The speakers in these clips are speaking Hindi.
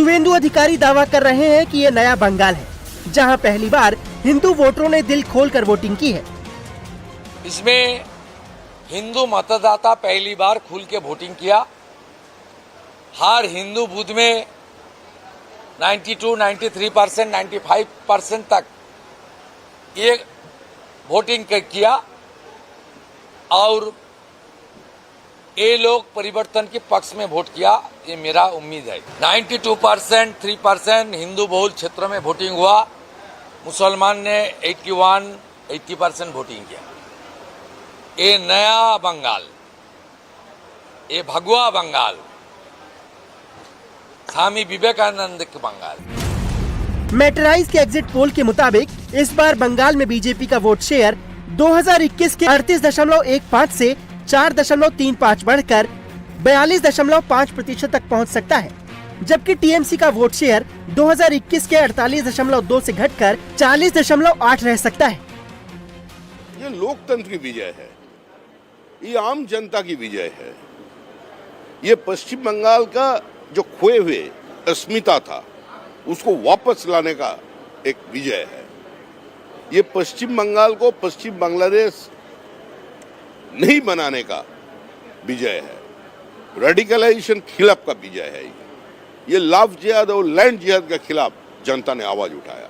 शुभेंदु अधिकारी दावा कर रहे हैं कि ये नया बंगाल है, जहां पहली बार हिंदू वोटरों ने दिल खोलकर वोटिंग की है। इसमें हिंदू मतदाता पहली बार खुल के वोटिंग किया। हर हिंदू बूथ में 92, 93%, 95% तक ये वोटिंग किया और ये लोग परिवर्तन के पक्ष में वोट किया, ये मेरा उम्मीद है। 92%, 3% हिंदू बहुल क्षेत्रों में वोटिंग हुआ। मुसलमान ने 81, 80% वोटिंग किया। ये नया बंगाल, ये भगवा बंगाल, स्वामी विवेकानंद के बंगाल। मैटराइज के एग्जिट पोल के मुताबिक इस बार बंगाल में बीजेपी का वोट शेयर 2021 के 38.15 से 4.35 बढ़कर 42.5% तक पहुंच सकता है, जबकि टीएमसी का वोट शेयर 2021 के 48.2 से घटकर 40.8 रह सकता है। ये लोकतंत्र की विजय है, ये आम जनता की विजय है। ये पश्चिम बंगाल का जो खोए हुए अस्मिता था उसको वापस लाने का एक विजय है। ये पश्चिम बंगाल को पश्चिम बांग्लादेश नहीं बनाने का विजय है। रेडिकलाइजेशन खिलाफ का विजय है। ये लव जिहाद और लैंड जिहाद के खिलाफ जनता ने आवाज उठाया।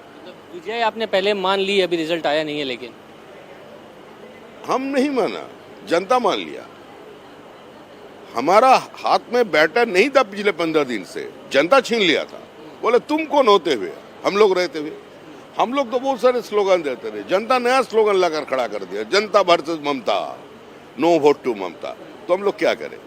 विजय आपने पहले मान ली, अभी रिजल्ट आया नहीं है, लेकिन हम नहीं माना, जनता मान लिया। हमारा हाथ में बैटर नहीं था पिछले 15 दिन से, जनता छीन लिया था। बोले तुम कौन होते हुए हम लोग रहते हुए। हम लोग तो बहुत सारे स्लोगन देते रहे, जनता नया स्लोगन लाकर खड़ा कर दिया, जनता versus Mamata, no vote to Mamata. तो हम लोग क्या करें।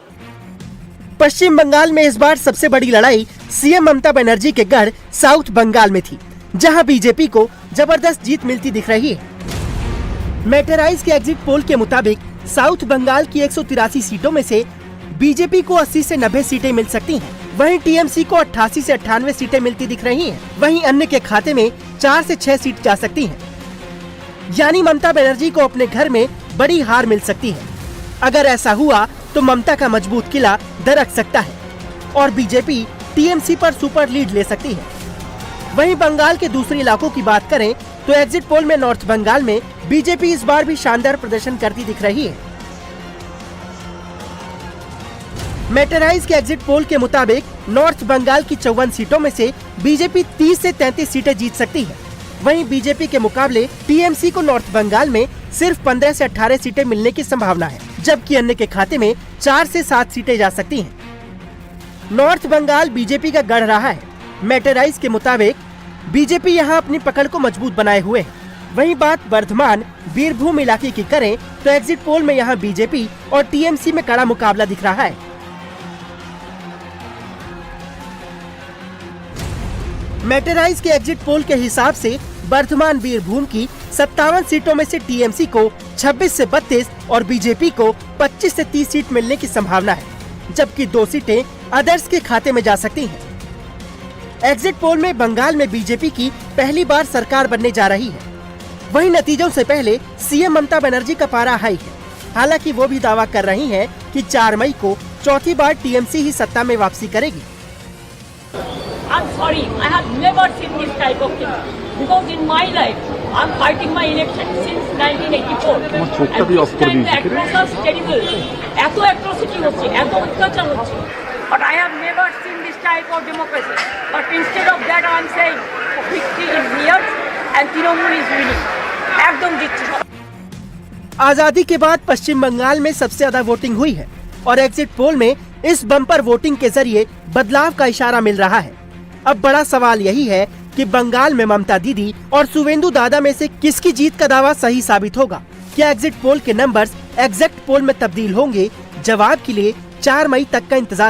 पश्चिम बंगाल में इस बार सबसे बड़ी लड़ाई सीएम ममता बनर्जी के गढ़ साउथ बंगाल में थी, जहां बीजेपी को जबरदस्त जीत मिलती दिख रही है। मैटराइज के एग्जिट पोल के मुताबिक साउथ बंगाल की 183 सीटों में से बीजेपी को 80 से 90 सीटें मिल सकती हैं। वहीं टीएमसी को 88 से 98 सीटें मिलती दिख रही हैं। वहीं अन्य के खाते में 4 से 6 सीट जा सकती हैं। यानी ममता बनर्जी को अपने घर में बड़ी हार मिल सकती है। अगर ऐसा हुआ तो ममता का मजबूत किला दरक सकता है और बीजेपी टीएमसी पर सुपर लीड ले सकती है। वहीं बंगाल के दूसरे इलाकों की बात करें तो एग्जिट पोल में नॉर्थ बंगाल में बीजेपी इस बार भी शानदार प्रदर्शन करती दिख रही है। मैटराइज के एग्जिट पोल के मुताबिक नॉर्थ बंगाल की 54 सीटों में से बीजेपी 30 से 33 सीटें जीत सकती है। वहीं बीजेपी के मुकाबले टीएमसी को नॉर्थ बंगाल में सिर्फ 15 से 18 सीटें मिलने की संभावना है, जबकि अन्य के खाते में 4 से 7 सीटें जा सकती हैं। नॉर्थ बंगाल बीजेपी का गढ़ रहा है। मैटराइज के मुताबिक बीजेपी यहां अपनी पकड़ को मजबूत बनाए हुए है। वहीं बात वर्धमान बीरभूम इलाके की करें तो एग्जिट पोल में यहां बीजेपी और टीएमसी में कड़ा मुकाबला दिख रहा है। मैटराइज के एग्जिट पोल के हिसाब से वर्धमान बीरभूम की 57 सीटों में से टीएमसी को 26 से 32 और बीजेपी को 25 से 30 सीट मिलने की संभावना है, जबकि 2 सीटें अदर्स के खाते में जा सकती हैं। एग्जिट पोल में बंगाल में बीजेपी की पहली बार सरकार बनने जा रही है। वहीं नतीजों से पहले सीएम ममता बनर्जी का पारा हाई है। हालांकि वो भी दावा कर रही हैं कि 4 मई को चौथी बार टीएमसी ही सत्ता में वापसी करेगी। I'm sorry, I have never seen this type of thing because in my life I'm fighting my election since 1984 and this time the atrocities terrible. এত atrocity হচ্ছে, এত অত্যাচার হচ্ছে, but I have never seen this type of democracy. But instead of that I'm saying victory is near and Trinamool is winning. एकदम जीतছে। आजादी के बाद पश्चिम बंगाल में सबसे ज्यादा वोटिंग हुई है और एग्जिट पोल में इस बम्पर वोटिंग के जरिए बदलाव का इशारा मिल रहा है। अब बड़ा सवाल यही है कि बंगाल में ममता दीदी और शुभेंदु दादा में से किसकी जीत का दावा सही साबित होगा। क्या एग्जिट पोल के नंबर्स एग्जैक्ट पोल में तब्दील होंगे? जवाब के लिए 4 मई तक का इंतजार